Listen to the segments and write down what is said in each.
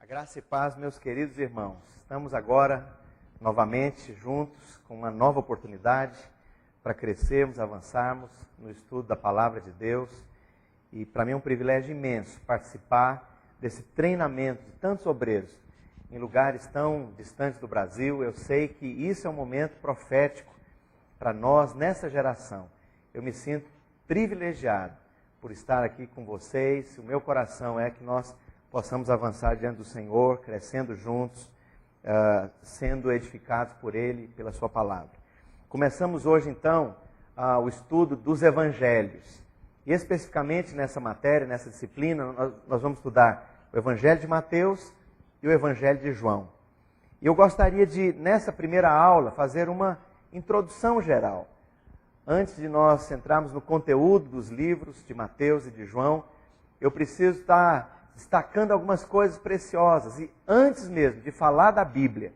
Graça e paz, meus queridos irmãos. Estamos agora novamente juntos com uma nova oportunidade para crescermos, avançarmos no estudo da Palavra de Deus. E para mim é um privilégio imenso participar desse treinamento de tantos obreiros em lugares tão distantes do Brasil. Eu sei que isso é um momento profético para nós nessa geração. Eu me sinto privilegiado por estar aqui com vocês. O meu coração é que nós possamos avançar diante do Senhor, crescendo juntos, sendo edificados por Ele, pela Sua Palavra. Começamos hoje, então, o estudo dos Evangelhos. E especificamente nessa matéria, nessa disciplina, nós vamos estudar o Evangelho de Mateus e o Evangelho de João. E eu gostaria de, nessa primeira aula, fazer uma introdução geral. Antes de nós entrarmos no conteúdo dos livros de Mateus e de João, eu preciso estar destacando algumas coisas preciosas. E antes mesmo de falar da Bíblia,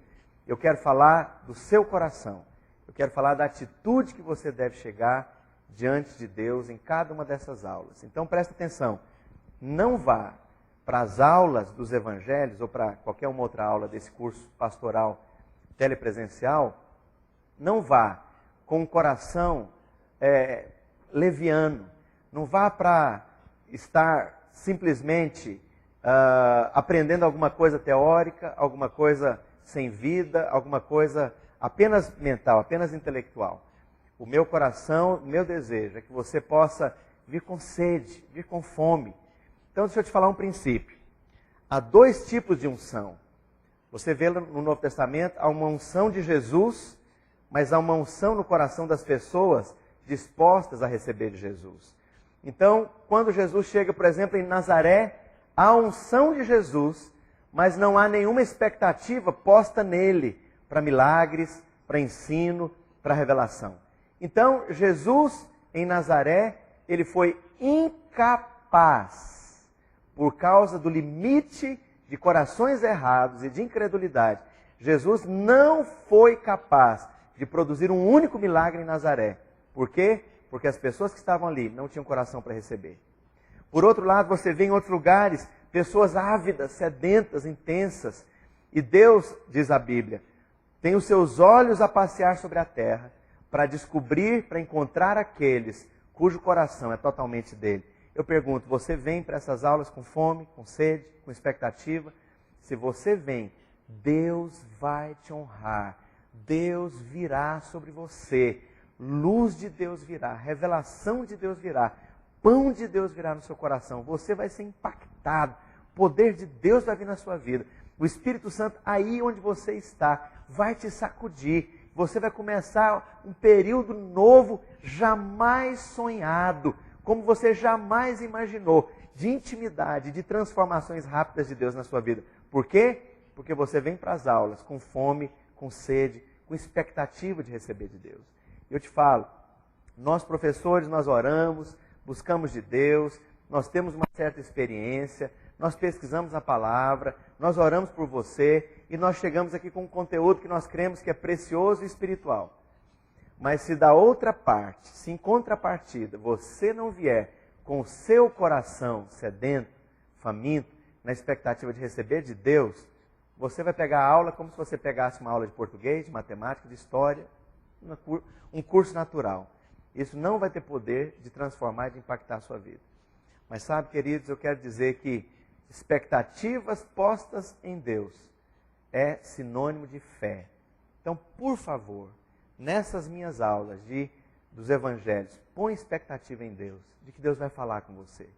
eu quero falar do seu coração. Eu quero falar da atitude que você deve chegar diante de Deus em cada uma dessas aulas. Então presta atenção, não vá para as aulas dos evangelhos ou para qualquer uma outra aula desse curso pastoral telepresencial, não vá com o coração leviano, não vá para estar simplesmente aprendendo alguma coisa teórica, alguma coisa sem vida, alguma coisa apenas mental, apenas intelectual. O meu coração, o meu desejo é que você possa vir com sede, vir com fome. Então deixa eu te falar um princípio. Há dois tipos de unção. Você vê no Novo Testamento, há uma unção de Jesus, mas há uma unção no coração das pessoas dispostas a receber de Jesus. Então, quando Jesus chega, por exemplo, em Nazaré, há a unção de Jesus, mas não há nenhuma expectativa posta nele para milagres, para ensino, para revelação. Então, Jesus em Nazaré, ele foi incapaz, por causa do limite de corações errados e de incredulidade. Jesus não foi capaz de produzir um único milagre em Nazaré. Por quê? Porque as pessoas que estavam ali não tinham coração para receber. Por outro lado, você vê em outros lugares pessoas ávidas, sedentas, intensas. E Deus, diz a Bíblia, tem os seus olhos a passear sobre a terra para descobrir, para encontrar aqueles cujo coração é totalmente dele. Eu pergunto, você vem para essas aulas com fome, com sede, com expectativa? Se você vem, Deus vai te honrar. Deus virá sobre você. Luz de Deus virá, revelação de Deus virá, pão de Deus virá no seu coração. Você vai ser impactado, o poder de Deus vai vir na sua vida. O Espírito Santo, aí onde você está, vai te sacudir. Você vai começar um período novo, jamais sonhado, como você jamais imaginou, de intimidade, de transformações rápidas de Deus na sua vida. Por quê? Porque você vem para as aulas com fome, com sede, com expectativa de receber de Deus. Eu te falo, nós professores, nós oramos, buscamos de Deus, nós temos uma certa experiência, nós pesquisamos a palavra, nós oramos por você e nós chegamos aqui com um conteúdo que nós cremos que é precioso e espiritual. Mas se da outra parte, se em contrapartida, você não vier com o seu coração sedento, faminto, na expectativa de receber de Deus, você vai pegar a aula como se você pegasse uma aula de português, de matemática, de história, um curso natural. Isso não vai ter poder de transformar e de impactar a sua vida. Mas sabe, queridos, eu quero dizer que expectativas postas em Deus é sinônimo de fé. Então, por favor, nessas minhas aulas dos evangelhos, põe expectativa em Deus, de que Deus vai falar com você,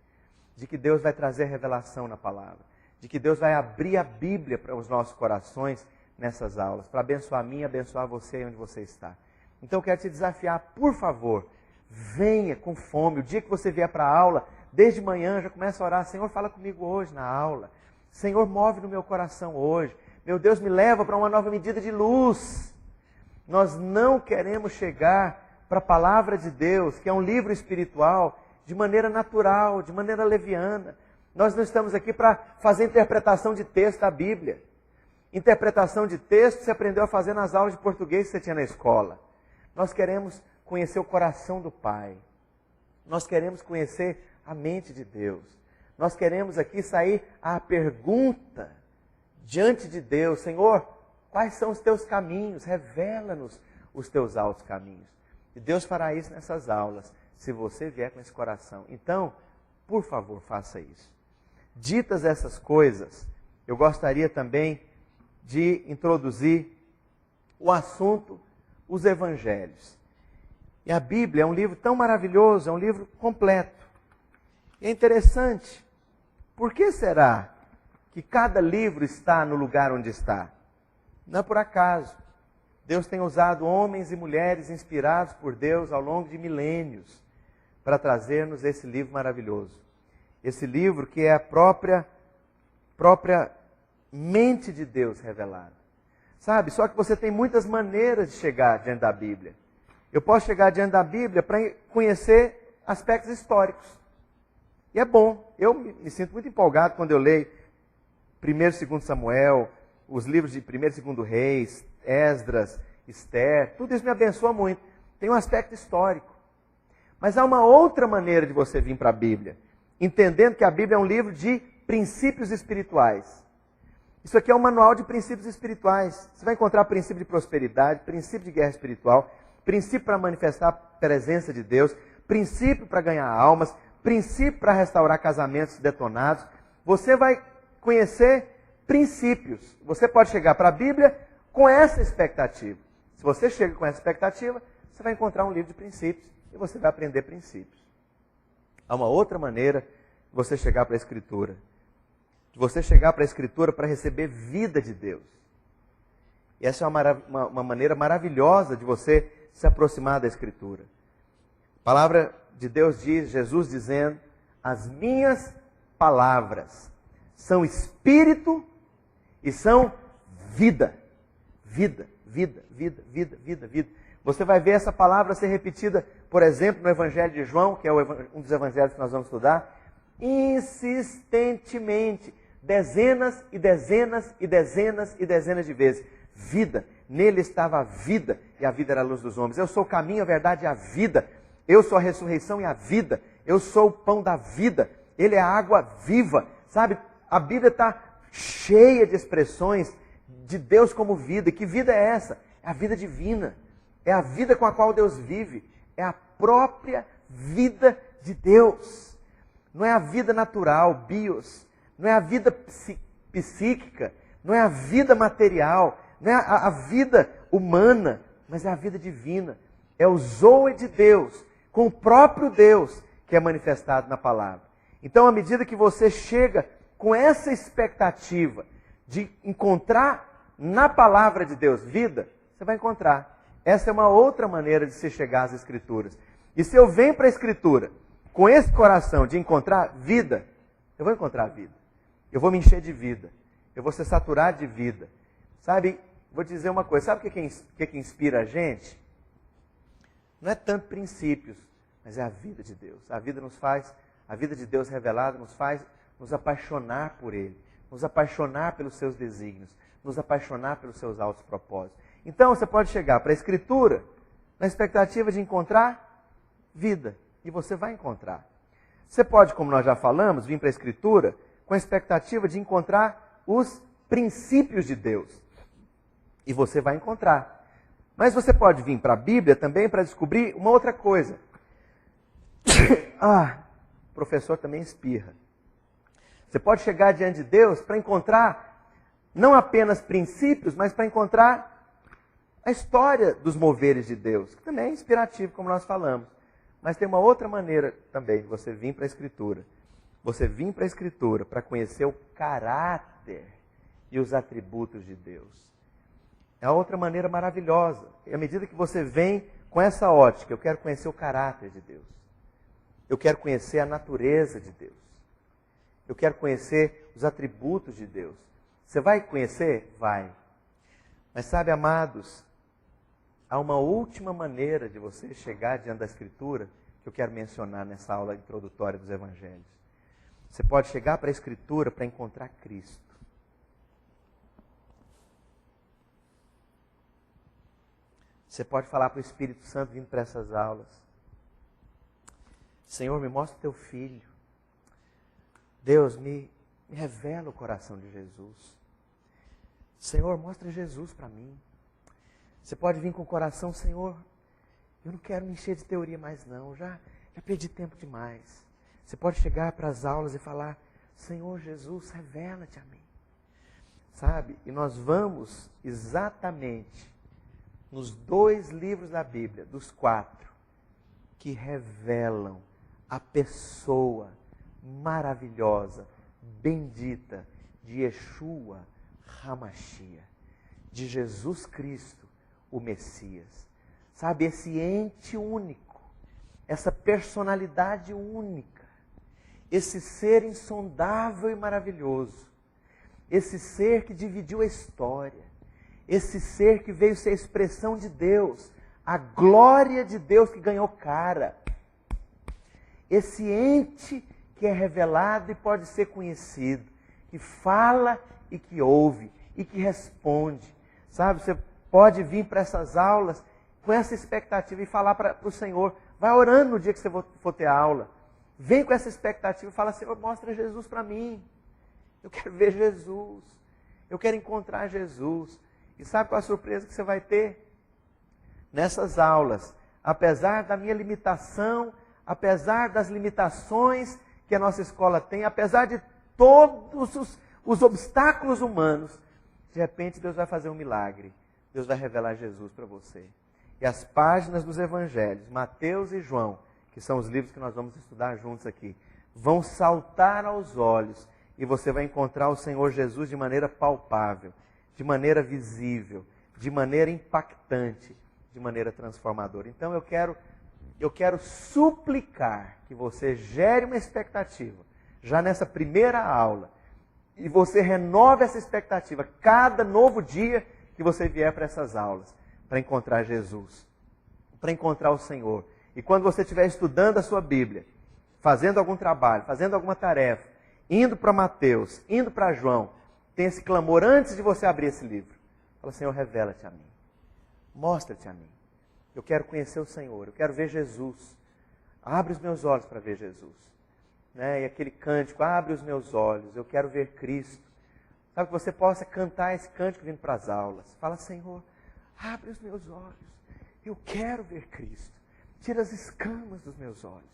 de que Deus vai trazer revelação na palavra, de que Deus vai abrir a Bíblia para os nossos corações nessas aulas, para abençoar a mim e abençoar você aí onde você está. Então eu quero te desafiar, por favor, venha com fome. O dia que você vier para a aula, desde manhã já começa a orar, Senhor, fala comigo hoje na aula. Senhor, move no meu coração hoje. Meu Deus, me leva para uma nova medida de luz. Nós não queremos chegar para a palavra de Deus, que é um livro espiritual, de maneira natural, de maneira leviana. Nós não estamos aqui para fazer interpretação de texto da Bíblia. Interpretação de texto você aprendeu a fazer nas aulas de português que você tinha na escola. Nós queremos conhecer o coração do Pai. Nós queremos conhecer a mente de Deus. Nós queremos aqui sair à pergunta diante de Deus, Senhor, quais são os teus caminhos? Revela-nos os teus altos caminhos. E Deus fará isso nessas aulas, se você vier com esse coração. Então, por favor, faça isso. Ditas essas coisas, eu gostaria também de introduzir o assunto, os evangelhos. E a Bíblia é um livro tão maravilhoso, é um livro completo. E é interessante, por que será que cada livro está no lugar onde está? Não é por acaso. Deus tem usado homens e mulheres inspirados por Deus ao longo de milênios para trazer-nos esse livro maravilhoso. Esse livro que é a própria mente de Deus revelada. Sabe, só que você tem muitas maneiras de chegar diante da Bíblia. Eu posso chegar diante da Bíblia para conhecer aspectos históricos. E é bom. Eu me sinto muito empolgado quando eu leio 1º e 2º Samuel, os livros de 1º e 2º Reis, Esdras, Esther. Tudo isso me abençoa muito. Tem um aspecto histórico. Mas há uma outra maneira de você vir para a Bíblia. Entendendo que a Bíblia é um livro de princípios espirituais. Isso aqui é um manual de princípios espirituais. Você vai encontrar princípio de prosperidade, princípio de guerra espiritual, princípio para manifestar a presença de Deus, princípio para ganhar almas, princípio para restaurar casamentos detonados. Você vai conhecer princípios. Você pode chegar para a Bíblia com essa expectativa. Se você chega com essa expectativa, você vai encontrar um livro de princípios e você vai aprender princípios. Há uma outra maneira de você chegar para a Escritura. De você chegar para a Escritura para receber vida de Deus. E essa é uma maneira maravilhosa de você se aproximar da Escritura. A palavra de Deus diz, Jesus dizendo, as minhas palavras são espírito e são vida. Vida, vida, vida, vida, vida, vida. Você vai ver essa palavra ser repetida, por exemplo, no Evangelho de João, que é um dos evangelhos que nós vamos estudar, insistentemente, dezenas e dezenas e dezenas e dezenas de vezes. Vida, nele estava a vida, e a vida era a luz dos homens. Eu sou o caminho, a verdade e a vida. Eu sou a ressurreição e a vida. Eu sou o pão da vida. Ele é a água viva. Sabe, a Bíblia está cheia de expressões de Deus como vida. E que vida é essa? É a vida divina. É a vida com a qual Deus vive. É a própria vida de Deus. Não é a vida natural, bios. Não é a vida psíquica. Não é a vida material. Não é a vida humana. Mas é a vida divina. É o zoe de Deus, com o próprio Deus, que é manifestado na palavra. Então, à medida que você chega com essa expectativa de encontrar na palavra de Deus vida, você vai encontrar. Essa é uma outra maneira de se chegar às Escrituras. E se eu venho para a Escritura com esse coração de encontrar vida, eu vou encontrar vida. Eu vou me encher de vida. Eu vou ser saturado de vida. Sabe, vou dizer uma coisa. Sabe o que inspira a gente? Não é tanto princípios, mas é a vida de Deus. A vida de Deus revelada nos faz nos apaixonar por Ele. Nos apaixonar pelos seus desígnios. Nos apaixonar pelos seus altos propósitos. Então você pode chegar para a Escritura na expectativa de encontrar vida. E você vai encontrar. Você pode, como nós já falamos, vir para a Escritura com a expectativa de encontrar os princípios de Deus. E você vai encontrar. Mas você pode vir para a Bíblia também para descobrir uma outra coisa. O professor também espirra. Você pode chegar diante de Deus para encontrar não apenas princípios, mas para encontrar a história dos moveres de Deus, que também é inspirativo, como nós falamos. Mas tem uma outra maneira também de você vir para a Escritura. Você vir para a Escritura para conhecer o caráter e os atributos de Deus. É outra maneira maravilhosa. E à medida que você vem com essa ótica, eu quero conhecer o caráter de Deus. Eu quero conhecer a natureza de Deus. Eu quero conhecer os atributos de Deus. Você vai conhecer? Vai. Mas sabe, amados, há uma última maneira de você chegar diante da Escritura que eu quero mencionar nessa aula introdutória dos Evangelhos. Você pode chegar para a Escritura para encontrar Cristo. Você pode falar para o Espírito Santo vindo para essas aulas. Senhor, me mostra o teu filho. Deus, me revela o coração de Jesus. Senhor, mostra Jesus para mim. Você pode vir com o coração, Senhor, eu não quero me encher de teoria mais não, já perdi tempo demais. Você pode chegar para as aulas e falar, Senhor Jesus, revela-te a mim. Sabe? E nós vamos exatamente nos 2 livros da Bíblia, dos 4, que revelam a pessoa maravilhosa, bendita de Yeshua HaMashiach, de Jesus Cristo, o Messias. Sabe, esse ente único, essa personalidade única, esse ser insondável e maravilhoso, esse ser que dividiu a história, esse ser que veio ser a expressão de Deus, a glória de Deus que ganhou cara, esse ente que é revelado e pode ser conhecido, que fala e que ouve e que responde. Sabe, você pode vir para essas aulas com essa expectativa e falar para o Senhor, vai orando no dia que você for ter aula, vem com essa expectativa e fala, Senhor, mostra Jesus para mim. Eu quero ver Jesus. Eu quero encontrar Jesus. E sabe qual a surpresa que você vai ter? Nessas aulas, apesar da minha limitação, apesar das limitações que a nossa escola tem, apesar de todos os obstáculos humanos, de repente Deus vai fazer um milagre. Deus vai revelar Jesus para você. E as páginas dos evangelhos, Mateus e João, que são os livros que nós vamos estudar juntos aqui, vão saltar aos olhos e você vai encontrar o Senhor Jesus de maneira palpável, de maneira visível, de maneira impactante, de maneira transformadora. Então eu quero suplicar que você gere uma expectativa, já nessa primeira aula, e você renove essa expectativa cada novo dia que você vier para essas aulas, para encontrar Jesus, para encontrar o Senhor. E quando você estiver estudando a sua Bíblia, fazendo algum trabalho, fazendo alguma tarefa, indo para Mateus, indo para João, tem esse clamor antes de você abrir esse livro. Fala, Senhor, revela-te a mim. Mostra-te a mim. Eu quero conhecer o Senhor, eu quero ver Jesus. Abre os meus olhos para ver Jesus. Né? E aquele cântico, abre os meus olhos, eu quero ver Cristo. Sabe, que você possa cantar esse cântico vindo para as aulas. Fala, Senhor, abre os meus olhos, eu quero ver Cristo. Tira as escamas dos meus olhos.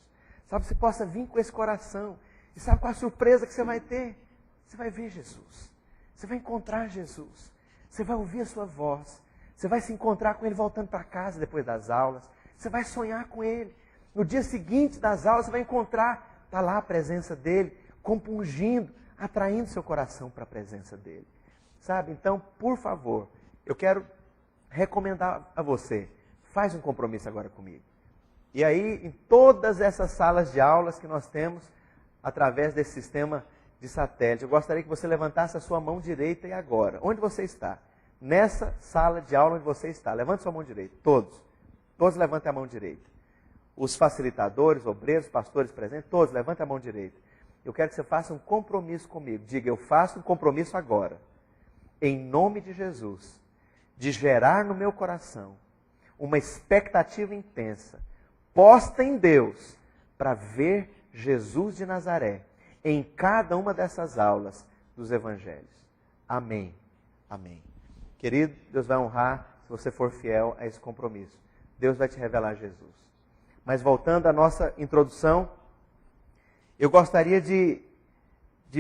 Sabe, você possa vir com esse coração. E sabe qual a surpresa que você vai ter? Você vai ver Jesus. Você vai encontrar Jesus. Você vai ouvir a sua voz. Você vai se encontrar com Ele voltando para casa depois das aulas. Você vai sonhar com Ele. No dia seguinte das aulas, você vai encontrar, está lá a presença dEle, compungindo, atraindo seu coração para a presença dEle. Sabe? Então, por favor, eu quero recomendar a você, faz um compromisso agora comigo. E aí, em todas essas salas de aulas que nós temos, através desse sistema de satélite, eu gostaria que você levantasse a sua mão direita e agora. Onde você está? Nessa sala de aula onde você está. Levante sua mão direita. Todos. Todos levantem a mão direita. Os facilitadores, obreiros, pastores presentes, todos levantem a mão direita. Eu quero que você faça um compromisso comigo. Diga, eu faço um compromisso agora. Em nome de Jesus. De gerar no meu coração uma expectativa intensa, posta em Deus, para ver Jesus de Nazaré em cada uma dessas aulas dos evangelhos. Amém. Amém. Querido, Deus vai honrar se você for fiel a esse compromisso. Deus vai te revelar Jesus. Mas voltando à nossa introdução, eu gostaria de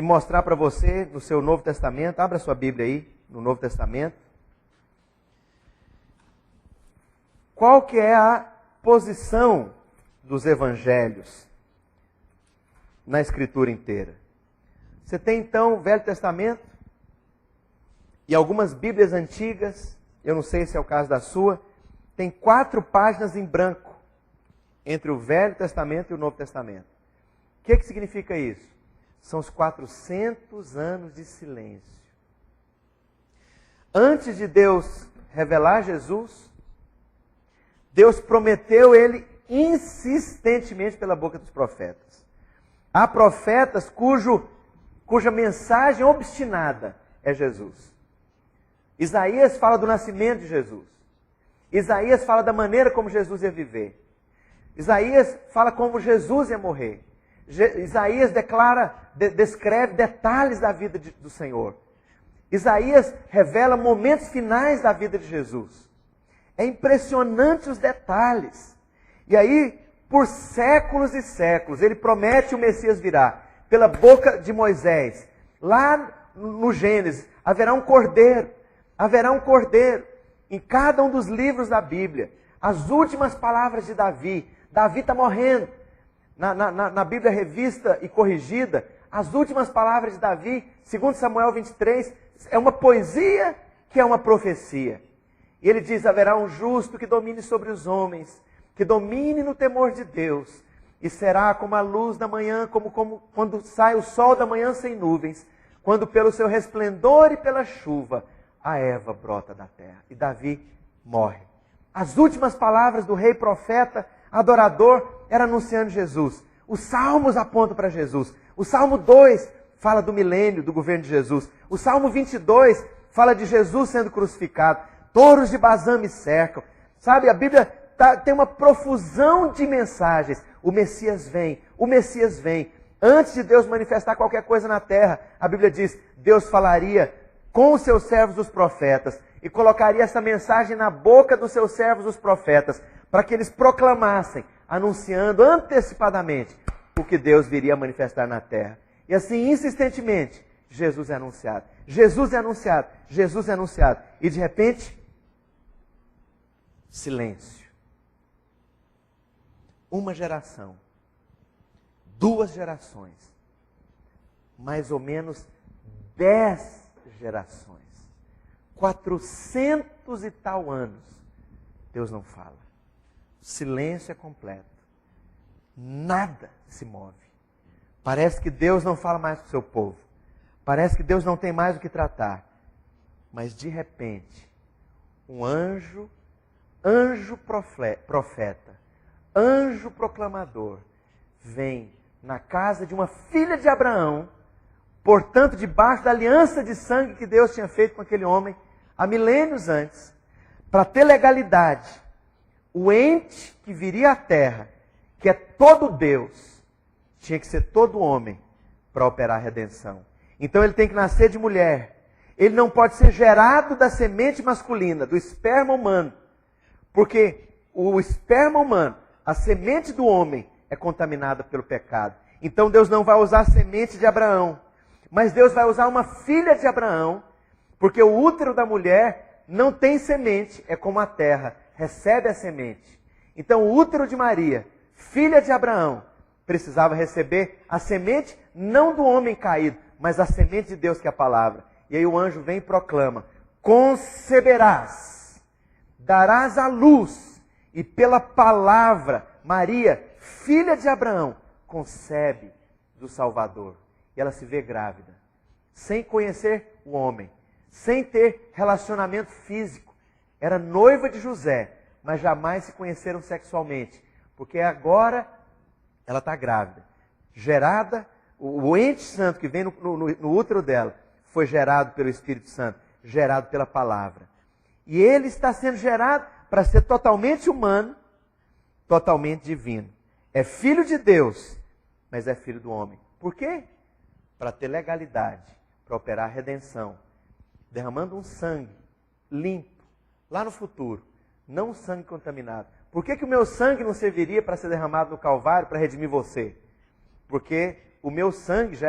mostrar para você no seu Novo Testamento, abra sua Bíblia aí, no Novo Testamento, qual que é a posição dos evangelhos na Escritura inteira. Você tem então o Velho Testamento e algumas Bíblias antigas, eu não sei se é o caso da sua, tem 4 páginas em branco entre o Velho Testamento e o Novo Testamento. O que significa isso? São os 400 anos de silêncio. Antes de Deus revelar Jesus, Deus prometeu Ele insistentemente pela boca dos profetas. Há profetas cuja mensagem obstinada é Jesus. Isaías fala do nascimento de Jesus. Isaías fala da maneira como Jesus ia viver. Isaías fala como Jesus ia morrer. Isaías descreve detalhes da vida do Senhor. Isaías revela momentos finais da vida de Jesus. É impressionante os detalhes. E aí, por séculos e séculos, ele promete o Messias virá. Pela boca de Moisés. Lá no Gênesis, haverá um cordeiro. Haverá um cordeiro. Em cada um dos livros da Bíblia. As últimas palavras de Davi. Davi está morrendo. Na Bíblia revista e corrigida, as últimas palavras de Davi, segundo Samuel 23, é uma poesia que é uma profecia. E ele diz, haverá um justo que domine sobre os homens, que domine no temor de Deus, e será como a luz da manhã, como quando sai o sol da manhã sem nuvens, quando pelo seu resplendor e pela chuva, a erva brota da terra. E Davi morre. As últimas palavras do rei profeta, adorador, era anunciando Jesus. Os salmos apontam para Jesus. O Salmo 2 fala do milênio, do governo de Jesus. O Salmo 22 fala de Jesus sendo crucificado. Touros de Bazã me cercam. Sabe, a Bíblia tem uma profusão de mensagens. O Messias vem, o Messias vem. Antes de Deus manifestar qualquer coisa na terra, a Bíblia diz, Deus falaria com os seus servos os profetas e colocaria essa mensagem na boca dos seus servos os profetas, para que eles proclamassem, anunciando antecipadamente o que Deus viria a manifestar na terra. E assim, insistentemente, Jesus é anunciado. Jesus é anunciado. Jesus é anunciado. E de repente, silêncio. Uma geração. 2 gerações. Mais ou menos 10 gerações. 400 e tal anos. Deus não fala. O silêncio é completo. Nada se move. Parece que Deus não fala mais com o seu povo. Parece que Deus não tem mais o que tratar. Mas de repente, um anjo profeta, anjo proclamador, vem na casa de uma filha de Abraão, portanto, debaixo da aliança de sangue que Deus tinha feito com aquele homem, há milênios antes, para ter legalidade, o ente que viria à terra, que é todo Deus, tinha que ser todo homem para operar a redenção. Então ele tem que nascer de mulher. Ele não pode ser gerado da semente masculina, do esperma humano. Porque o esperma humano, a semente do homem, é contaminada pelo pecado. Então Deus não vai usar a semente de Abraão. Mas Deus vai usar uma filha de Abraão, porque o útero da mulher não tem semente, é como a terra, recebe a semente. Então o útero de Maria, filha de Abraão, precisava receber a semente não do homem caído, mas a semente de Deus que é a palavra. E aí o anjo vem e proclama, conceberás, darás à luz, e pela palavra, Maria, filha de Abraão, concebe do Salvador. E ela se vê grávida, sem conhecer o homem, sem ter relacionamento físico. Era noiva de José, mas jamais se conheceram sexualmente, porque agora ela está grávida. Gerada, o ente santo que vem no útero dela, foi gerado pelo Espírito Santo, gerado pela palavra. E ele está sendo gerado para ser totalmente humano, totalmente divino. É filho de Deus, mas é filho do homem. Por quê? Para ter legalidade, para operar a redenção, derramando um sangue limpo, lá no futuro, não um sangue contaminado. Por que o meu sangue não serviria para ser derramado no Calvário, para redimir você? Porque o meu sangue já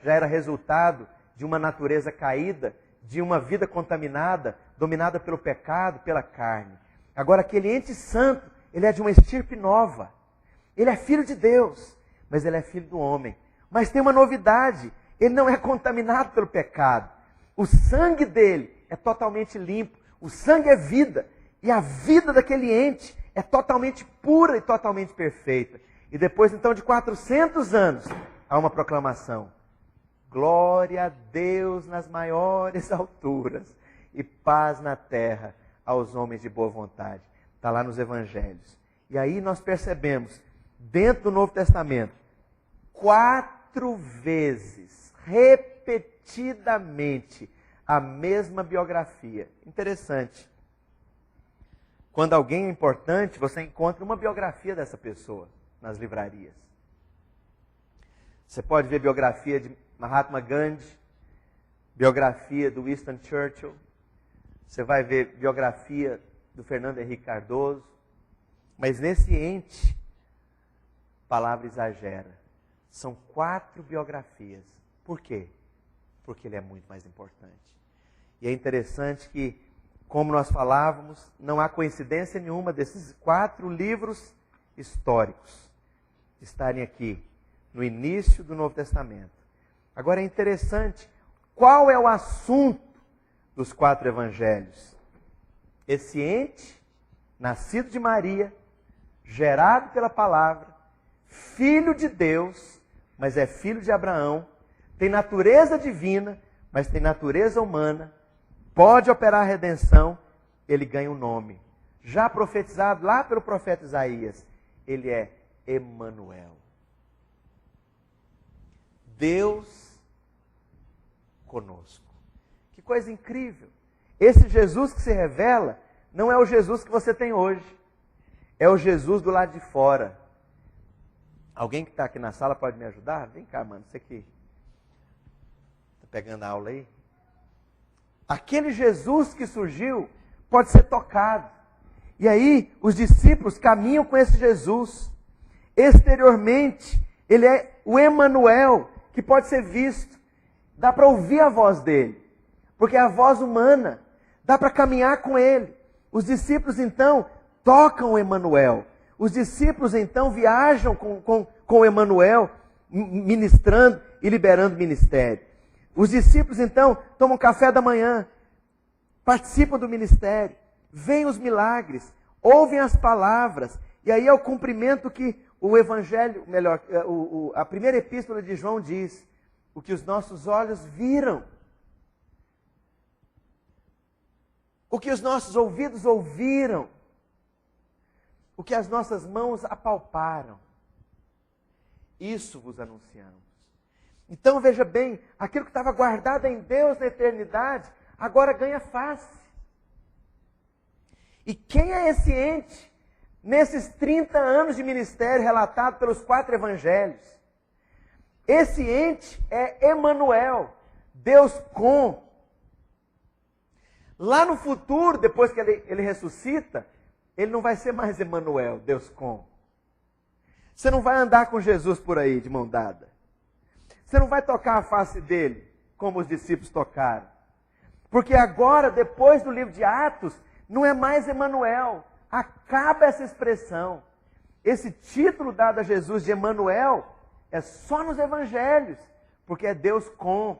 era resultado de uma natureza caída, de uma vida contaminada, dominada pelo pecado, pela carne. Agora, aquele ente santo, ele é de uma estirpe nova. Ele é filho de Deus, mas ele é filho do homem. Mas tem uma novidade, ele não é contaminado pelo pecado. O sangue dele é totalmente limpo, o sangue é vida, e a vida daquele ente é totalmente pura e totalmente perfeita. E depois então de 400 anos, há uma proclamação. Glória a Deus nas maiores alturas e paz na terra aos homens de boa vontade. Está lá nos evangelhos. E aí nós percebemos, dentro do Novo Testamento, 4 vezes, repetidamente, a mesma biografia. Interessante. Quando alguém é importante, você encontra uma biografia dessa pessoa nas livrarias. Você pode ver biografia de Mahatma Gandhi, biografia do Winston Churchill, você vai ver biografia do Fernando Henrique Cardoso, mas nesse ente, a palavra exagera. São 4 biografias. Por quê? Porque ele é muito mais importante. E é interessante que, como nós falávamos, não há coincidência nenhuma desses 4 livros históricos estarem aqui, no início do Novo Testamento. Agora é interessante, qual é o assunto dos 4 evangelhos? Esse ente, nascido de Maria, gerado pela palavra, filho de Deus, mas é filho de Abraão, tem natureza divina, mas tem natureza humana, pode operar a redenção, ele ganha um nome. Já profetizado lá pelo profeta Isaías, ele é Emanuel. Deus conosco. Que coisa incrível. Esse Jesus que se revela não é o Jesus que você tem hoje. É o Jesus do lado de fora. Alguém que está aqui na sala pode me ajudar? Vem cá, mano, você que está pegando a aula aí. Aquele Jesus que surgiu pode ser tocado. E aí os discípulos caminham com esse Jesus. Exteriormente, ele é o Emanuel, que pode ser visto. Dá para ouvir a voz dele, porque é a voz humana. Dá para caminhar com ele. Os discípulos então tocam o Emanuel. Os discípulos então viajam com o Emanuel, ministrando e liberando ministério. Os discípulos então tomam café da manhã, participam do ministério, veem os milagres, ouvem as palavras, e aí é o cumprimento que o Evangelho, melhor, a primeira epístola de João diz, o que os nossos olhos viram, o que os nossos ouvidos ouviram, o que as nossas mãos apalparam. Isso vos anunciamos. Então veja bem, aquilo que estava guardado em Deus na eternidade, agora ganha face. E quem é esse ente? Nesses 30 anos de ministério relatado pelos 4 evangelhos. Esse ente é Emanuel, Deus com. Lá no futuro, depois que ele ressuscita, ele não vai ser mais Emanuel, Deus com. Você não vai andar com Jesus por aí de mão dada. Você não vai tocar a face dele, como os discípulos tocaram. Porque agora, depois do livro de Atos, não é mais Emanuel. Acaba essa expressão. Esse título dado a Jesus de Emanuel é só nos evangelhos. Porque é Deus com,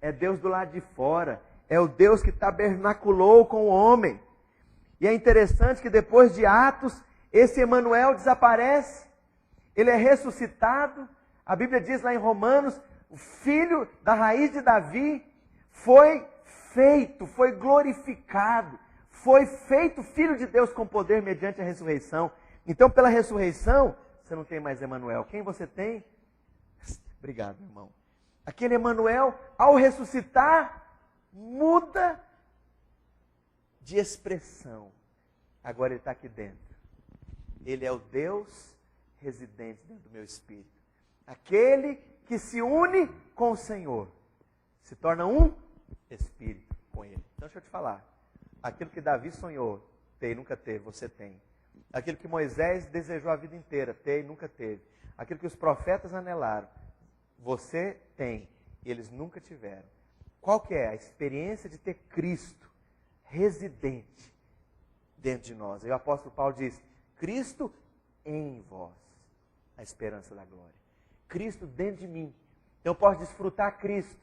é Deus do lado de fora, é o Deus que tabernaculou com o homem. E é interessante que depois de Atos, esse Emanuel desaparece. Ele é ressuscitado. A Bíblia diz lá em Romanos, o filho da raiz de Davi foi feito, foi glorificado, foi feito filho de Deus com poder mediante a ressurreição. Então, pela ressurreição, você não tem mais Emanuel. Quem você tem? Obrigado, irmão. Aquele Emanuel, ao ressuscitar, muda de expressão. Agora ele está aqui dentro. Ele é o Deus residente dentro do meu espírito. Aquele que se une com o Senhor, se torna um espírito com ele. Então deixa eu te falar. Aquilo que Davi sonhou, ter e nunca teve, você tem. Aquilo que Moisés desejou a vida inteira, ter e nunca teve. Aquilo que os profetas anelaram, você tem e eles nunca tiveram. Qual que é a experiência de ter Cristo residente dentro de nós? E o apóstolo Paulo diz, Cristo em vós, a esperança da glória. Cristo dentro de mim. Então eu posso desfrutar Cristo,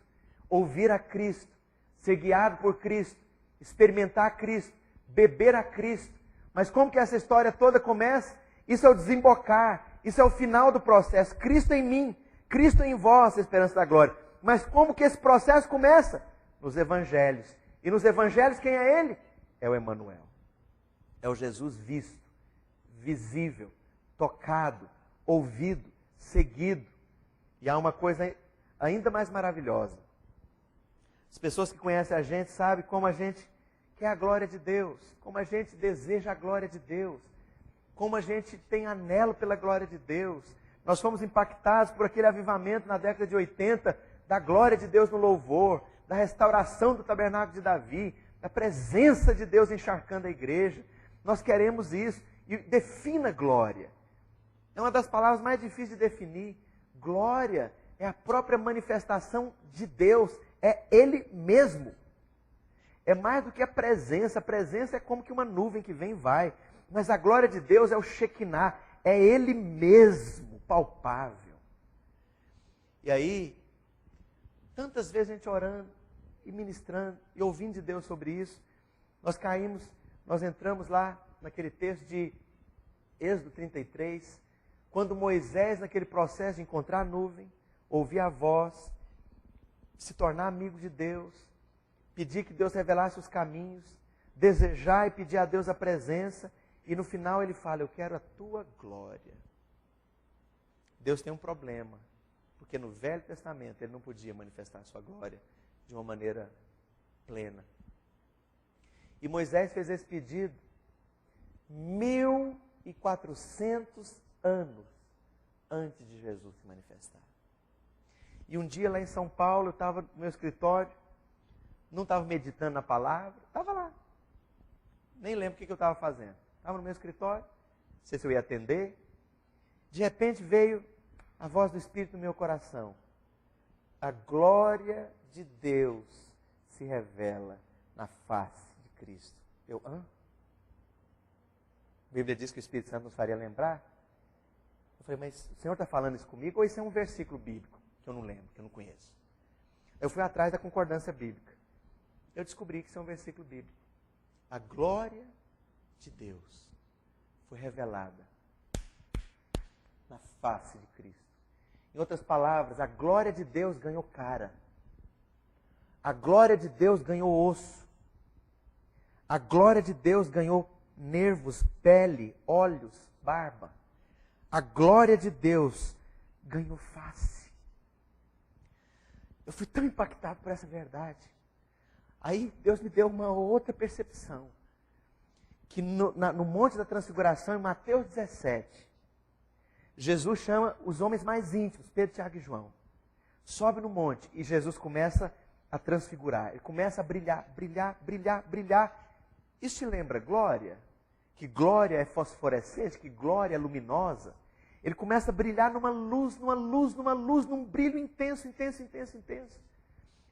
ouvir a Cristo, ser guiado por Cristo, experimentar Cristo, beber a Cristo. Mas como que essa história toda começa? Isso é o desembocar, isso é o final do processo. Cristo em mim, Cristo em vós, a esperança da glória. Mas como que esse processo começa? Nos evangelhos. E nos evangelhos quem é ele? É o Emanuel. É o Jesus visto, visível, tocado, ouvido, seguido. E há uma coisa ainda mais maravilhosa. As pessoas que conhecem a gente sabem como a gente quer a glória de Deus, como a gente deseja a glória de Deus, como a gente tem anelo pela glória de Deus. Nós fomos impactados por aquele avivamento na década de 80, da glória de Deus no louvor. da restauração do tabernáculo de Davi, da presença de Deus encharcando a igreja. Nós queremos isso. E defina glória. É uma das palavras mais difíceis de definir. Glória é a própria manifestação de Deus. É Ele mesmo. É mais do que a presença. A presença é como que uma nuvem que vem e vai. Mas a glória de Deus é o Shekinah. É Ele mesmo, palpável. E aí, tantas vezes a gente orando e ministrando e ouvindo de Deus sobre isso, nós entramos lá naquele texto de Êxodo 33, quando Moisés, naquele processo de encontrar a nuvem, ouvir a voz, se tornar amigo de Deus, pedir que Deus revelasse os caminhos, desejar e pedir a Deus a presença, e no final ele fala, eu quero a tua glória. Deus tem um problema, porque no Velho Testamento ele não podia manifestar a sua glória de uma maneira plena. E Moisés fez esse pedido 1400 anos antes de Jesus se manifestar. E um dia lá em São Paulo, eu estava no meu escritório, não estava meditando na palavra, estava lá. Nem lembro o que eu estava fazendo. Estava no meu escritório, não sei se eu ia atender. De repente veio a voz do Espírito no meu coração. A glória de Deus se revela na face de Cristo. A Bíblia diz que o Espírito Santo nos faria lembrar. Eu falei, mas o Senhor está falando isso comigo? Ou isso é um versículo bíblico que eu não lembro, que eu não conheço? Eu fui atrás da concordância bíblica. Eu descobri que isso é um versículo bíblico. A glória de Deus foi revelada na face de Cristo. Em outras palavras, a glória de Deus ganhou cara. A glória de Deus ganhou osso. A glória de Deus ganhou nervos, pele, olhos, barba. A glória de Deus ganhou face. Eu fui tão impactado por essa verdade. Aí Deus me deu uma outra percepção. Que no Monte da Transfiguração, em Mateus 17, Jesus chama os homens mais íntimos, Pedro, Tiago e João. Sobe no monte e Jesus começa a transfigurar. Ele começa a brilhar, brilhar, brilhar, brilhar. Isso te lembra glória? Que glória é fosforescente, que glória é luminosa. Ele começa a brilhar numa luz, num brilho intenso, intenso, intenso, intenso.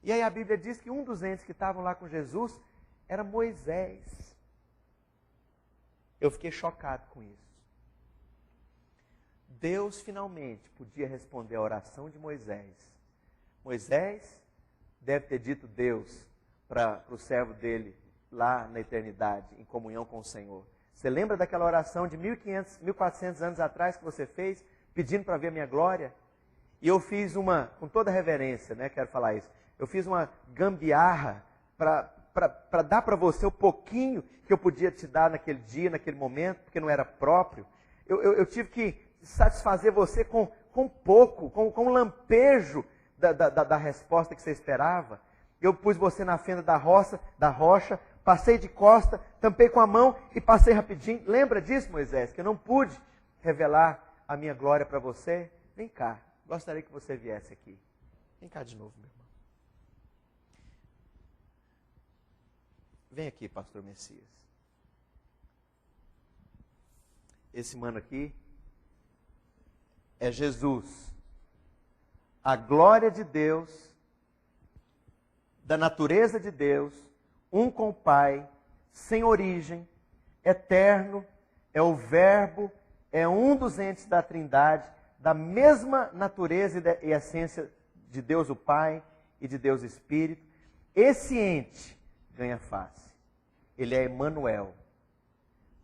E aí a Bíblia diz que um dos entes que estavam lá com Jesus era Moisés. Eu fiquei chocado com isso. Deus finalmente podia responder a oração de Moisés. Moisés deve ter dito Deus para o servo dele lá na eternidade, em comunhão com o Senhor. Você lembra daquela oração de 1500, 1400 anos atrás que você fez, pedindo para ver a minha glória? E eu fiz com toda reverência, quero falar isso, eu fiz uma gambiarra para dar para você o pouquinho que eu podia te dar naquele dia, naquele momento, porque não era próprio. Eu tive que satisfazer você com pouco, com um lampejo da resposta que você esperava. Eu pus você na fenda da rocha, passei de costa, tampei com a mão e passei rapidinho. Lembra disso, Moisés? Que eu não pude revelar a minha glória para você? Vem cá, gostaria que você viesse aqui. Vem cá de novo, meu irmão. Vem aqui, pastor Messias. Esse mano aqui é Jesus. A glória de Deus, da natureza de Deus, um com o Pai, sem origem, eterno, é o Verbo, é um dos entes da Trindade, da mesma natureza e essência de Deus o Pai e de Deus Espírito. Esse ente ganha face. Ele é Emmanuel.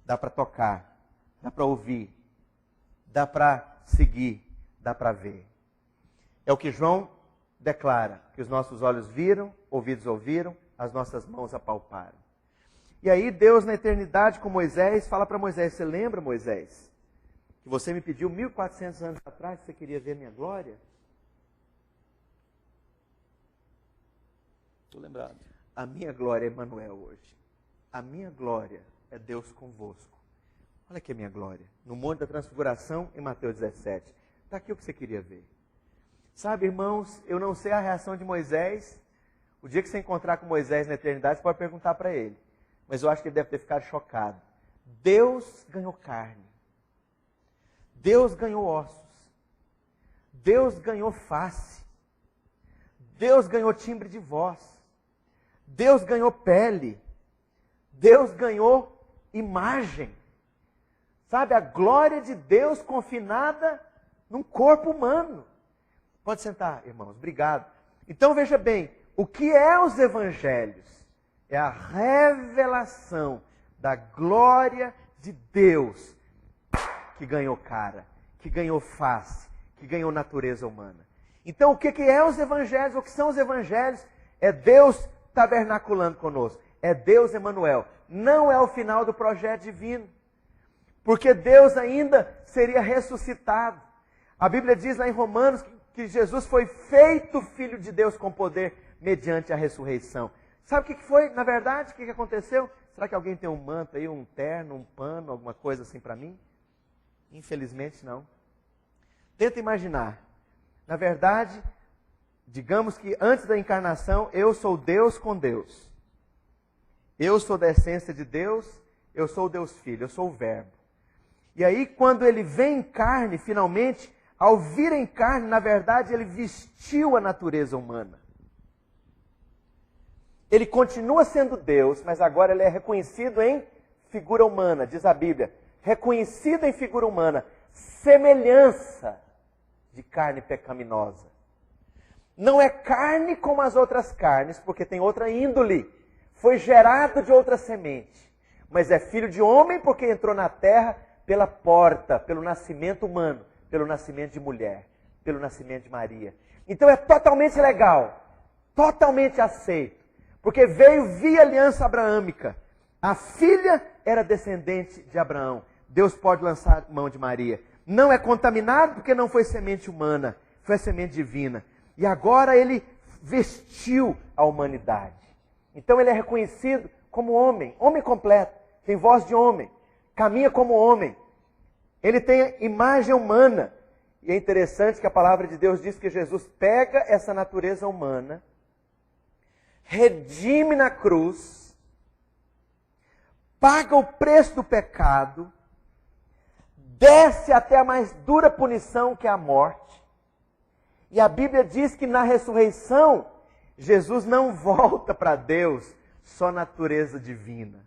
Dá para tocar, dá para ouvir, dá para seguir, dá para ver. É o que João declara, que os nossos olhos viram, ouvidos ouviram, as nossas mãos apalparam. E aí Deus na eternidade com Moisés, fala para Moisés, você lembra, Moisés, que você me pediu 1400 anos atrás que você queria ver minha glória? Estou lembrado. A minha glória é Emmanuel hoje. A minha glória é Deus convosco. Olha aqui a minha glória. No Monte da Transfiguração, em Mateus 17. Está aqui o que você queria ver. Sabe, irmãos, eu não sei a reação de Moisés O dia que você encontrar com Moisés na eternidade, você pode perguntar para ele. Mas eu acho que ele deve ter ficado chocado. Deus ganhou carne. Deus ganhou ossos. Deus ganhou face. Deus ganhou timbre de voz. Deus ganhou pele. Deus ganhou imagem. Sabe, a glória de Deus confinada num corpo humano. Pode sentar, irmãos. Obrigado. Então veja bem, o que é os evangelhos? É a revelação da glória de Deus que ganhou cara, que ganhou face, que ganhou natureza humana. Então o que é os evangelhos? O que são os evangelhos? É Deus tabernaculando conosco. É Deus Emanuel. Não é o final do projeto divino. Porque Deus ainda seria ressuscitado. A Bíblia diz lá em Romanos que Jesus foi feito Filho de Deus com poder mediante a ressurreição. Sabe o que foi, na verdade, o que aconteceu? Será que alguém tem um manto aí, um terno, um pano, alguma coisa assim para mim? Infelizmente não. Tenta imaginar. Na verdade, digamos que antes da encarnação, eu sou Deus com Deus. Eu sou da essência de Deus, eu sou o Deus Filho, eu sou o Verbo. E aí, quando ele vem em carne, finalmente, ao vir em carne, na verdade, ele vestiu a natureza humana. Ele continua sendo Deus, mas agora ele é reconhecido em figura humana, diz a Bíblia. Reconhecido em figura humana, semelhança de carne pecaminosa. Não é carne como as outras carnes, porque tem outra índole. Foi gerado de outra semente. Mas é filho de homem porque entrou na terra pela porta, pelo nascimento humano, pelo nascimento de mulher, pelo nascimento de Maria. Então é totalmente legal, totalmente aceito, porque veio via aliança abraâmica. A filha era descendente de Abraão. Deus pode lançar mão de Maria. Não é contaminado porque não foi semente humana, foi semente divina. E agora ele vestiu a humanidade. Então ele é reconhecido como homem, homem completo, tem voz de homem, caminha como homem. Ele tem imagem humana. E é interessante que a palavra de Deus diz que Jesus pega essa natureza humana, redime na cruz, paga o preço do pecado, desce até a mais dura punição que é a morte. E a Bíblia diz que na ressurreição, Jesus não volta para Deus só natureza divina.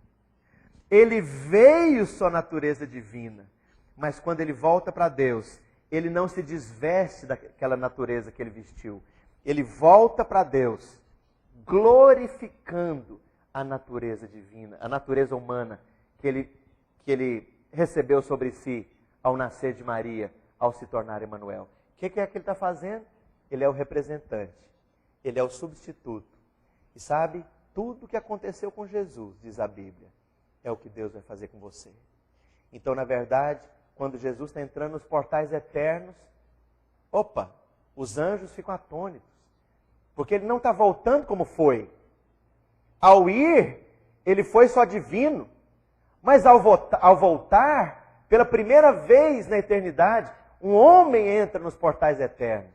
Ele veio só natureza divina. Mas quando ele volta para Deus, ele não se desveste daquela natureza que ele vestiu. Ele volta para Deus, glorificando a natureza divina, a natureza humana que ele recebeu sobre si ao nascer de Maria, ao se tornar Emanuel. O que é que ele está fazendo? Ele é o representante, ele é o substituto. E sabe, tudo o que aconteceu com Jesus, diz a Bíblia, é o que Deus vai fazer com você. Então, na verdade, quando Jesus está entrando nos portais eternos, os anjos ficam atônitos. Porque ele não está voltando como foi. Ao ir, ele foi só divino. Mas ao voltar, pela primeira vez na eternidade, um homem entra nos portais eternos.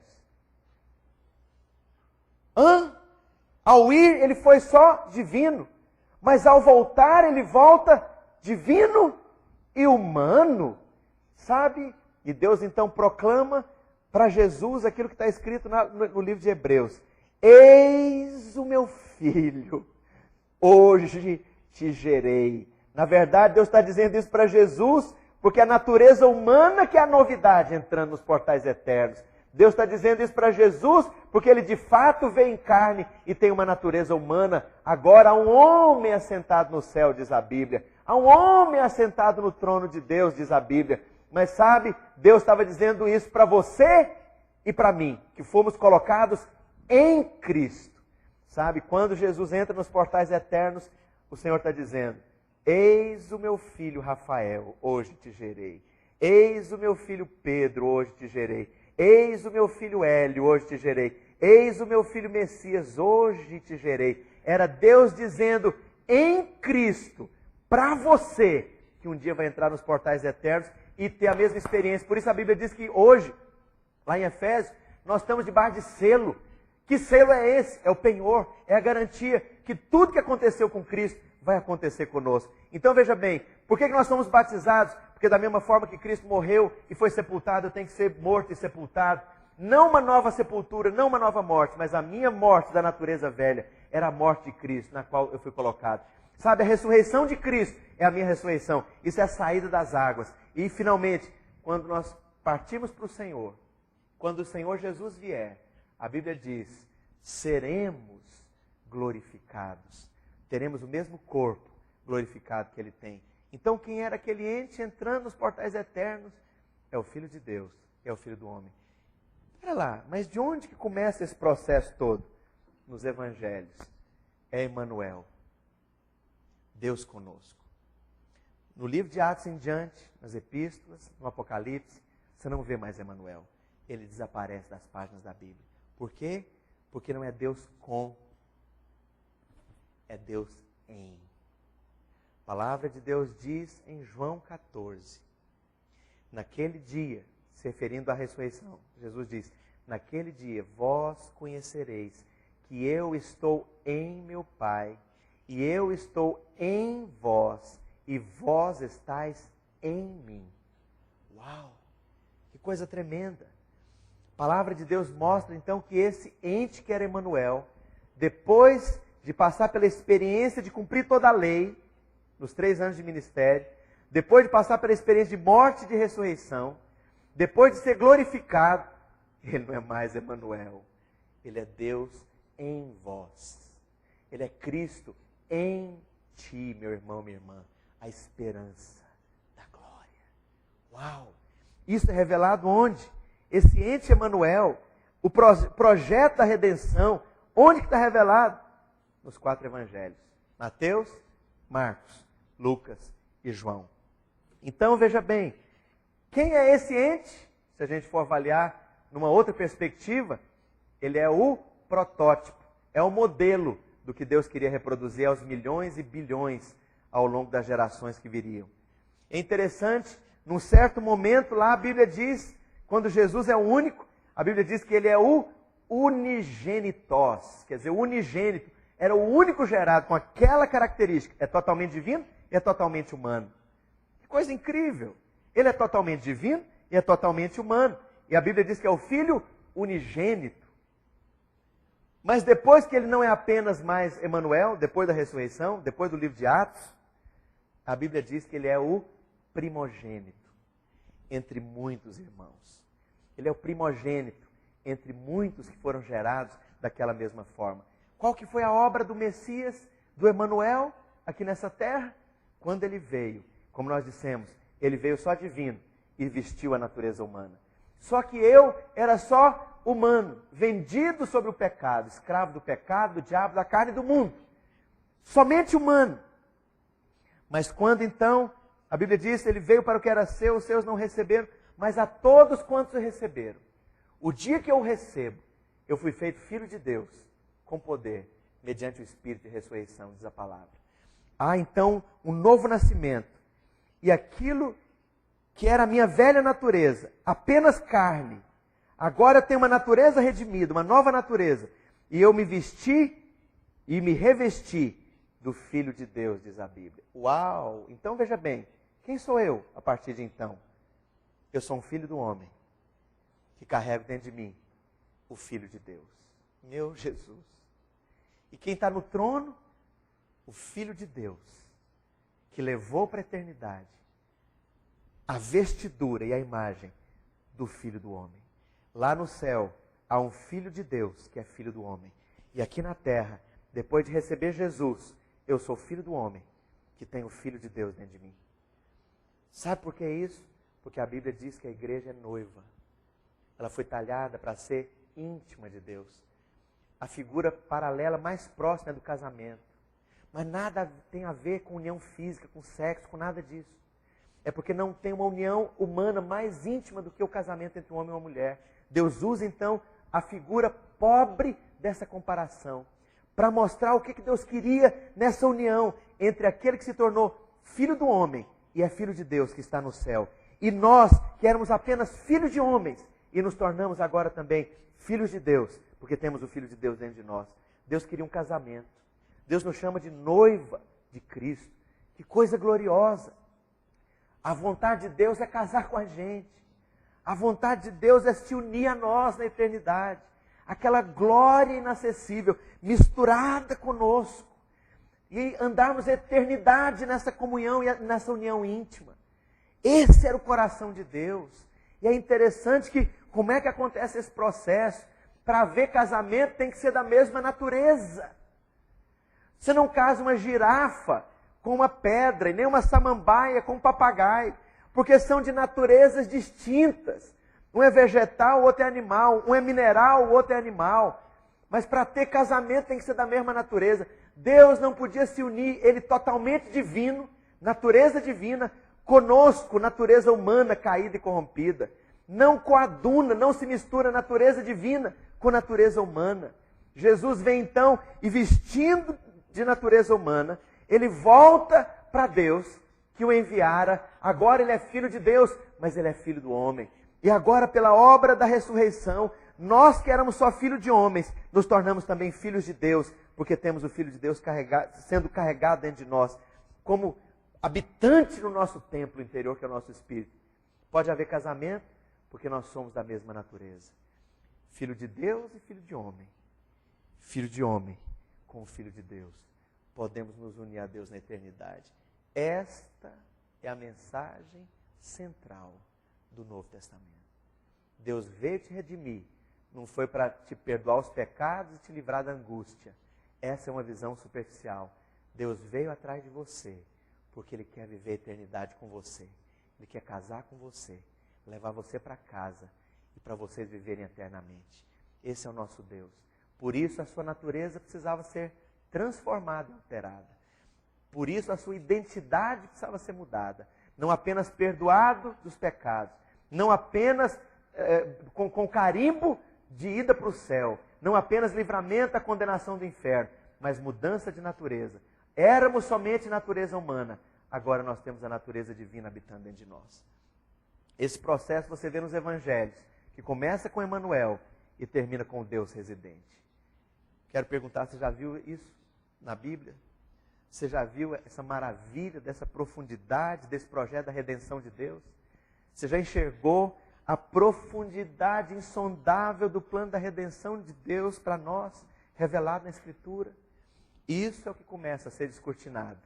Ao ir, ele foi só divino. Mas ao voltar, ele volta divino e humano. Sabe? E Deus então proclama para Jesus aquilo que está escrito no livro de Hebreus. Eis o meu filho, hoje te gerei. Na verdade, Deus está dizendo isso para Jesus, porque a natureza humana que é a novidade entrando nos portais eternos. Deus está dizendo isso para Jesus, porque ele de fato veio em carne e tem uma natureza humana. Agora há um homem assentado no céu, diz a Bíblia. Há um homem assentado no trono de Deus, diz a Bíblia. Mas sabe, Deus estava dizendo isso para você e para mim, que fomos colocados em Cristo. Sabe, quando Jesus entra nos portais eternos, o Senhor está dizendo, eis o meu filho Rafael, hoje te gerei. Eis o meu filho Pedro, hoje te gerei. Eis o meu filho Hélio, hoje te gerei. Eis o meu filho Messias, hoje te gerei. Era Deus dizendo em Cristo, para você, que um dia vai entrar nos portais eternos e ter a mesma experiência. Por isso a Bíblia diz que hoje, lá em Efésios, nós estamos debaixo de selo. Que selo é esse? É o penhor, é a garantia que tudo que aconteceu com Cristo vai acontecer conosco. Então veja bem, por que nós somos batizados? Porque da mesma forma que Cristo morreu e foi sepultado, eu tenho que ser morto e sepultado. Não uma nova sepultura, não uma nova morte, mas a minha morte da natureza velha era a morte de Cristo, na qual eu fui colocado. Sabe, a ressurreição de Cristo é a minha ressurreição. Isso é a saída das águas. E finalmente, quando nós partimos para o Senhor, quando o Senhor Jesus vier, a Bíblia diz, seremos glorificados. Teremos o mesmo corpo glorificado que Ele tem. Então quem era aquele ente entrando nos portais eternos? É o Filho de Deus, é o Filho do homem. Olha lá, mas de onde que começa esse processo todo? Nos evangelhos. É Emmanuel. Deus conosco. No livro de Atos em diante, nas epístolas, no Apocalipse, você não vê mais Emmanuel. Ele desaparece das páginas da Bíblia. Por quê? Porque não é Deus com, é Deus em. A palavra de Deus diz em João 14, naquele dia, se referindo à ressurreição, Jesus diz, naquele dia vós conhecereis que eu estou em meu Pai, e eu estou em vós, e vós estáis em mim. Uau! Que coisa tremenda! A palavra de Deus mostra então que esse ente que era Emmanuel, depois de passar pela experiência de cumprir toda a lei, nos 3 anos de ministério, depois de passar pela experiência de morte e de ressurreição, depois de ser glorificado, ele não é mais Emmanuel, ele é Deus em vós. Ele é Cristo em ti, meu irmão, minha irmã, a esperança da glória. Uau! Isso é revelado onde? Esse ente Emmanuel, o projeto da redenção, onde que está revelado? Nos 4 evangelhos. Mateus, Marcos, Lucas e João. Então, veja bem, quem é esse ente? Se a gente for avaliar numa outra perspectiva, ele é o protótipo, é o modelo do que Deus queria reproduzir aos milhões e bilhões ao longo das gerações que viriam. É interessante, num certo momento lá a Bíblia diz, quando Jesus é o único, a Bíblia diz que ele é o unigenitos, quer dizer, o unigênito, era o único gerado com aquela característica, é totalmente divino e é totalmente humano. Que coisa incrível! Ele é totalmente divino e é totalmente humano. E a Bíblia diz que é o Filho unigênito. Mas depois que ele não é apenas mais Emmanuel, depois da ressurreição, depois do livro de Atos, a Bíblia diz que ele é o primogênito entre muitos irmãos. Ele é o primogênito entre muitos que foram gerados daquela mesma forma. Qual que foi a obra do Messias, do Emmanuel, aqui nessa terra? Quando ele veio, como nós dissemos, ele veio só divino e vestiu a natureza humana. Só que eu era só humano, vendido sobre o pecado, escravo do pecado, do diabo, da carne e do mundo. Somente humano. Mas quando então, a Bíblia diz, ele veio para o que era seu, os seus não receberam, mas a todos quantos o receberam. O dia que eu o recebo, eu fui feito filho de Deus, com poder, mediante o Espírito de ressurreição, diz a palavra. Há então um novo nascimento. E aquilo que era a minha velha natureza, apenas carne, agora tem uma natureza redimida, uma nova natureza. E eu me vesti e me revesti do Filho de Deus, diz a Bíblia. Uau! Então veja bem, quem sou eu a partir de então? Eu sou um filho do homem, que carrego dentro de mim o Filho de Deus. Meu Jesus. E quem está no trono? O Filho de Deus, que levou para a eternidade a vestidura e a imagem do Filho do homem. Lá no céu, há um Filho de Deus, que é Filho do homem. E aqui na terra, depois de receber Jesus, eu sou filho do homem, que tem o Filho de Deus dentro de mim. Sabe por que isso? Porque a Bíblia diz que a igreja é noiva. Ela foi talhada para ser íntima de Deus. A figura paralela mais próxima é do casamento. Mas nada tem a ver com união física, com sexo, com nada disso. É porque não tem uma união humana mais íntima do que o casamento entre um homem e uma mulher. Deus usa então a figura pobre dessa comparação para mostrar o que Deus queria nessa união entre aquele que se tornou filho do homem e é filho de Deus que está no céu. E nós, que éramos apenas filhos de homens, e nos tornamos agora também filhos de Deus, porque temos o Filho de Deus dentro de nós. Deus queria um casamento. Deus nos chama de noiva de Cristo. Que coisa gloriosa. A vontade de Deus é casar com a gente. A vontade de Deus é se unir a nós na eternidade. Aquela glória inacessível, misturada conosco. E andarmos a eternidade nessa comunhão e nessa união íntima. Esse era o coração de Deus. E é interessante que, como é que acontece esse processo? Para haver casamento tem que ser da mesma natureza. Você não casa uma girafa com uma pedra, e nem uma samambaia com um papagaio, porque são de naturezas distintas. Um é vegetal, o outro é animal. Um é mineral, o outro é animal. Mas para ter casamento tem que ser da mesma natureza. Deus não podia se unir, Ele totalmente divino, natureza divina, conosco, natureza humana caída e corrompida. Não coaduna, não se mistura natureza divina com natureza humana. Jesus vem então e, vestindo de natureza humana, Ele volta para Deus que o enviara. Agora Ele é filho de Deus, mas Ele é filho do homem. E agora, pela obra da ressurreição, nós que éramos só filhos de homens, nos tornamos também filhos de Deus, porque temos o Filho de Deus sendo carregado dentro de nós, como habitante no nosso templo interior, que é o nosso espírito. Pode haver casamento, porque nós somos da mesma natureza. Filho de Deus e filho de homem. Filho de homem com o Filho de Deus. Podemos nos unir a Deus na eternidade. Esta é a mensagem central do Novo Testamento. Deus veio te redimir. Não foi para te perdoar os pecados e te livrar da angústia. Essa é uma visão superficial. Deus veio atrás de você, porque Ele quer viver a eternidade com você. Ele quer casar com você, levar você para casa e para vocês viverem eternamente. Esse é o nosso Deus. Por isso a sua natureza precisava ser transformada e alterada. Por isso a sua identidade precisava ser mudada. Não apenas perdoado dos pecados, não apenas com carimbo de ida para o céu, não apenas livramento da condenação do inferno, mas mudança de natureza. Éramos somente natureza humana, agora nós temos a natureza divina habitando dentro de nós. Esse processo você vê nos evangelhos, que começa com Emanuel e termina com o Deus residente. Quero perguntar, você já viu isso na Bíblia? Você já viu essa maravilha, dessa profundidade, desse projeto da redenção de Deus? Você já enxergou a profundidade insondável do plano da redenção de Deus para nós, revelado na Escritura? Isso é o que começa a ser descortinado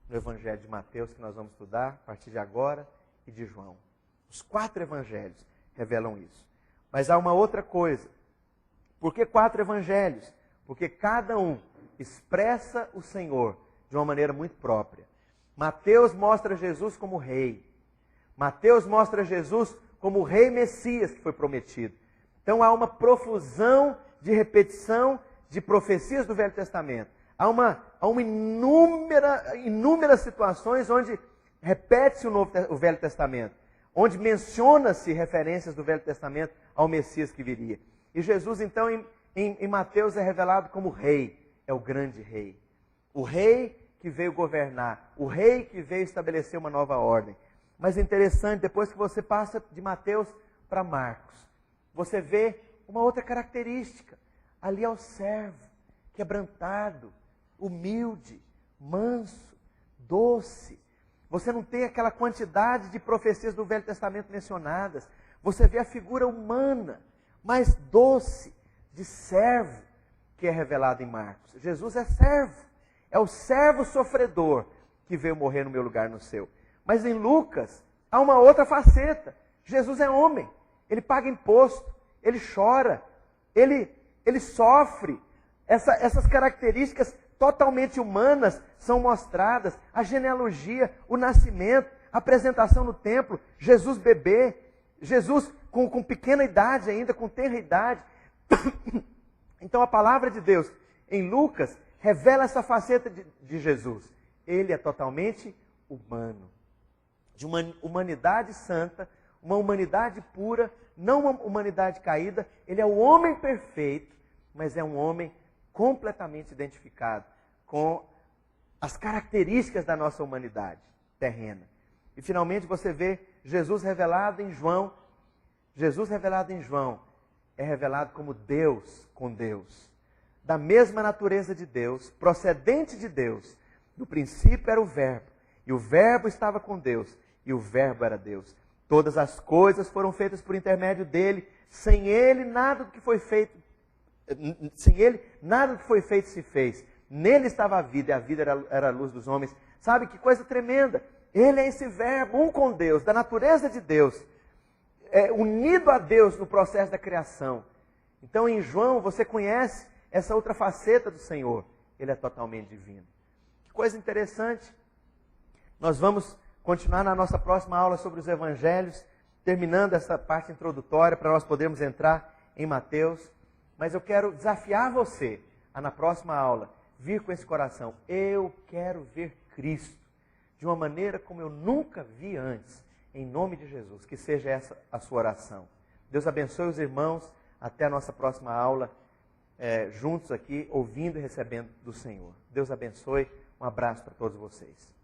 no Evangelho de Mateus, que nós vamos estudar a partir de agora, e de João. Os 4 evangelhos revelam isso. Mas há uma outra coisa. Por que 4 evangelhos? Porque cada um expressa o Senhor de uma maneira muito própria. Mateus mostra Jesus como rei. Mateus mostra Jesus como o rei Messias que foi prometido. Então há uma profusão de repetição de profecias do Velho Testamento. Há uma inúmeras situações onde repete-se o Velho Testamento, onde menciona-se referências do Velho Testamento ao Messias que viria. E Jesus, então, em Mateus é revelado como rei, é o grande rei. O rei que veio governar, o rei que veio estabelecer uma nova ordem. Mas é interessante, depois que você passa de Mateus para Marcos, você vê uma outra característica. Ali é o servo, quebrantado, humilde, manso, doce. Você não tem aquela quantidade de profecias do Velho Testamento mencionadas. Você vê a figura humana, mais doce, de servo, que é revelado em Marcos. Jesus é servo. É o servo sofredor que veio morrer no meu lugar, no seu. Mas em Lucas, há uma outra faceta. Jesus é homem. Ele paga imposto. Ele chora. Ele sofre. Essas características totalmente humanas são mostradas. A genealogia, o nascimento, a apresentação no templo, Jesus bebê, Jesus com pequena idade ainda, com tenra idade. Então a palavra de Deus em Lucas revela essa faceta de Jesus. Ele é totalmente humano. De uma humanidade santa, uma humanidade pura, não uma humanidade caída. Ele é o homem perfeito, mas é um homem completamente identificado com as características da nossa humanidade terrena. E finalmente você vê Jesus revelado em João. Jesus revelado em João. é revelado como Deus com Deus. Da mesma natureza de Deus, procedente de Deus. No princípio era o Verbo, e o Verbo estava com Deus, e o Verbo era Deus. Todas as coisas foram feitas por intermédio dele. Sem ele, nada do que foi feito se fez. Nele estava a vida, e a vida era a luz dos homens. Sabe que coisa tremenda? Ele é esse Verbo, um com Deus, da natureza de Deus, unido a Deus no processo da criação. Então, em João, você conhece essa outra faceta do Senhor. Ele é totalmente divino. Que coisa interessante. Nós vamos continuar na nossa próxima aula sobre os evangelhos, terminando essa parte introdutória para nós podermos entrar em Mateus. Mas eu quero desafiar você a, na próxima aula, vir com esse coração. Eu quero ver Cristo de uma maneira como eu nunca vi antes. Em nome de Jesus, que seja essa a sua oração. Deus abençoe os irmãos. Até a nossa próxima aula, juntos aqui, ouvindo e recebendo do Senhor. Deus abençoe. Um abraço para todos vocês.